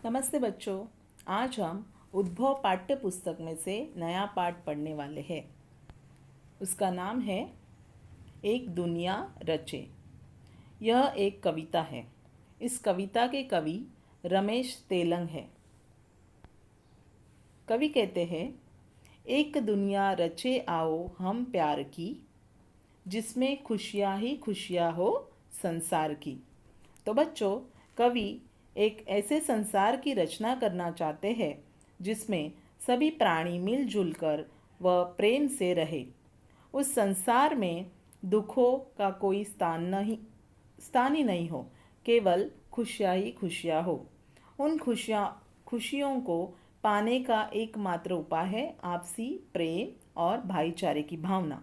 नमस्ते बच्चों। आज हम उद्भव पाठ्य पुस्तक में से नया पाठ पढ़ने वाले हैं। उसका नाम है एक दुनिया रचे। यह एक कविता है। इस कविता के कवि रमेश तेलंग है। कवि कहते हैं, एक दुनिया रचे आओ हम प्यार की, जिसमें खुशियाँ ही खुशियाँ हो संसार की। तो बच्चों, कवि एक ऐसे संसार की रचना करना चाहते हैं जिसमें सभी प्राणी मिलजुल कर व प्रेम से रहे। उस संसार में दुखों का कोई स्थान ही नहीं हो, केवल खुशियाँ ही खुशियाँ हो। उन खुशियों को पाने का एकमात्र उपाय है आपसी प्रेम और भाईचारे की भावना।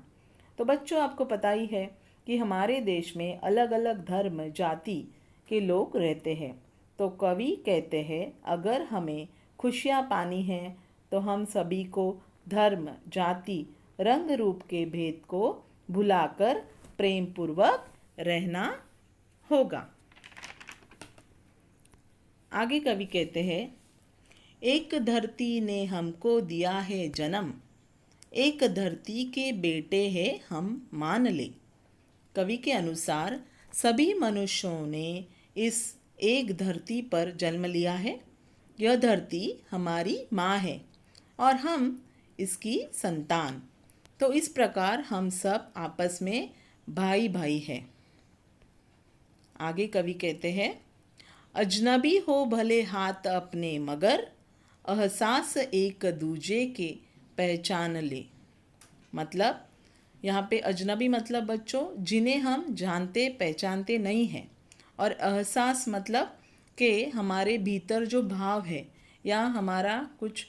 तो बच्चों, आपको पता ही है कि हमारे देश में अलग अलग धर्म जाति के लोग रहते हैं। तो कवि कहते हैं, अगर हमें खुशियाँ पानी है तो हम सभी को धर्म जाति रंग रूप के भेद को भुलाकर प्रेम पूर्वक रहना होगा। आगे कवि कहते हैं, एक धरती ने हमको दिया है जन्म, एक धरती के बेटे हैं हम मान ले। कवि के अनुसार सभी मनुष्यों ने इस एक धरती पर जन्म लिया है। यह धरती हमारी माँ है और हम इसकी संतान। तो इस प्रकार हम सब आपस में भाई भाई हैं। आगे कवि कहते हैं, अजनबी हो भले हाथ अपने मगर, एहसास एक दूजे के पहचान ले। मतलब यहाँ पे अजनबी मतलब बच्चों जिन्हें हम जानते पहचानते नहीं हैं, और एहसास मतलब कि हमारे भीतर जो भाव है या हमारा कुछ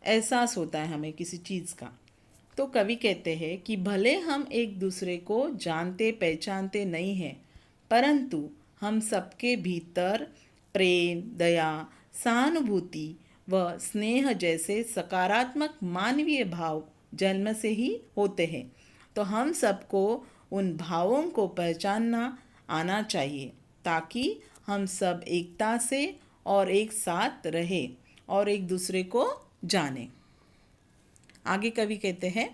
एहसास होता है हमें किसी चीज़ का। तो कवि कहते हैं कि भले हम एक दूसरे को जानते पहचानते नहीं हैं, परंतु हम सबके भीतर प्रेम दया सहानुभूति व स्नेह जैसे सकारात्मक मानवीय भाव जन्म से ही होते हैं। तो हम सबको उन भावों को पहचानना आना चाहिए ताकि हम सब एकता से और एक साथ रहे और एक दूसरे को जाने। आगे कवि कहते हैं,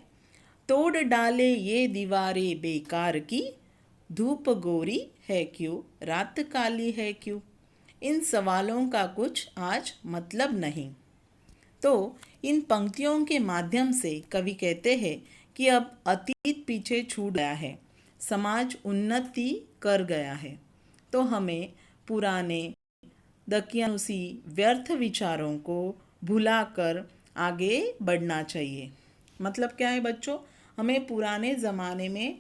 तोड़ डाले ये दीवारें बेकार की, धूप गोरी है क्यों रात काली है क्यों। इन सवालों का कुछ आज मतलब नहीं। तो इन पंक्तियों के माध्यम से कवि कहते हैं कि अब अतीत पीछे छूट गया है, समाज उन्नति कर गया है। तो हमें पुराने दकियानुसी व्यर्थ विचारों को भुलाकर आगे बढ़ना चाहिए। मतलब क्या है बच्चों, हमें पुराने ज़माने में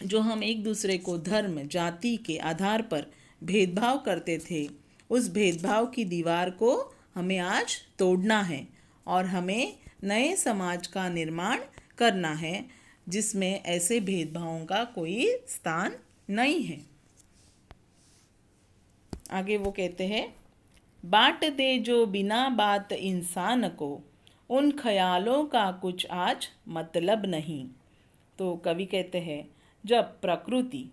जो हम एक दूसरे को धर्म जाति के आधार पर भेदभाव करते थे, उस भेदभाव की दीवार को हमें आज तोड़ना है और हमें नए समाज का निर्माण करना है जिसमें ऐसे भेदभावों का कोई स्थान नहीं है। आगे वो कहते हैं, बांट दे जो बिना बात इंसान को, उन ख्यालों का कुछ आज मतलब नहीं। तो कवि कहते हैं, जब प्रकृति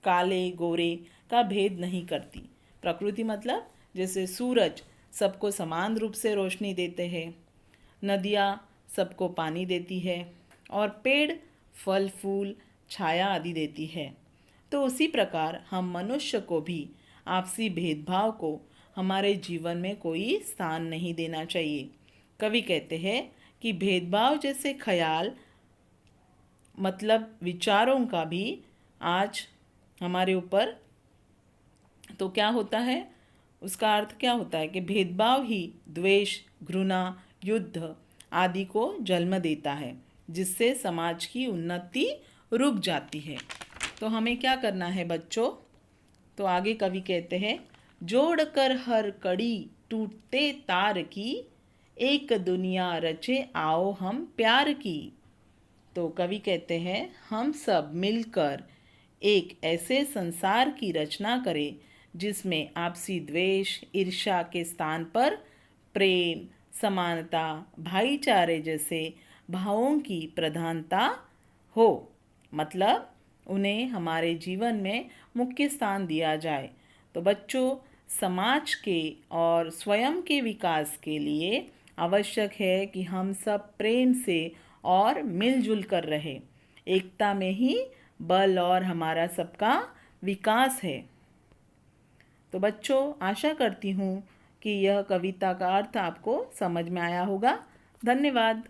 काले गोरे का भेद नहीं करती, प्रकृति मतलब जैसे सूरज सबको समान रूप से रोशनी देते हैं, नदियाँ सबको पानी देती है और पेड़ फल फूल छाया आदि देती है, तो उसी प्रकार हम मनुष्य को भी आपसी भेदभाव को हमारे जीवन में कोई स्थान नहीं देना चाहिए। कवि कहते हैं कि भेदभाव जैसे ख्याल मतलब विचारों का भी आज हमारे ऊपर तो क्या होता है, उसका अर्थ क्या होता है कि भेदभाव ही द्वेष घृणा युद्ध आदि को जन्म देता है, जिससे समाज की उन्नति रुक जाती है। तो हमें क्या करना है बच्चों, तो आगे कवि कहते हैं, जोड़कर हर कड़ी टूटते तार की, एक दुनिया रचे आओ हम प्यार की। तो कवि कहते हैं, हम सब मिलकर एक ऐसे संसार की रचना करें जिसमें आपसी द्वेष ईर्ष्या के स्थान पर प्रेम समानता भाईचारे जैसे भावों की प्रधानता हो। मतलब उन्हें हमारे जीवन में मुख्य स्थान दिया जाए। तो बच्चों, समाज के और स्वयं के विकास के लिए आवश्यक है कि हम सब प्रेम से और मिलजुल कर रहे। एकता में ही बल और हमारा सबका विकास है। तो बच्चों, आशा करती हूँ कि यह कविता का अर्थ आपको समझ में आया होगा। धन्यवाद।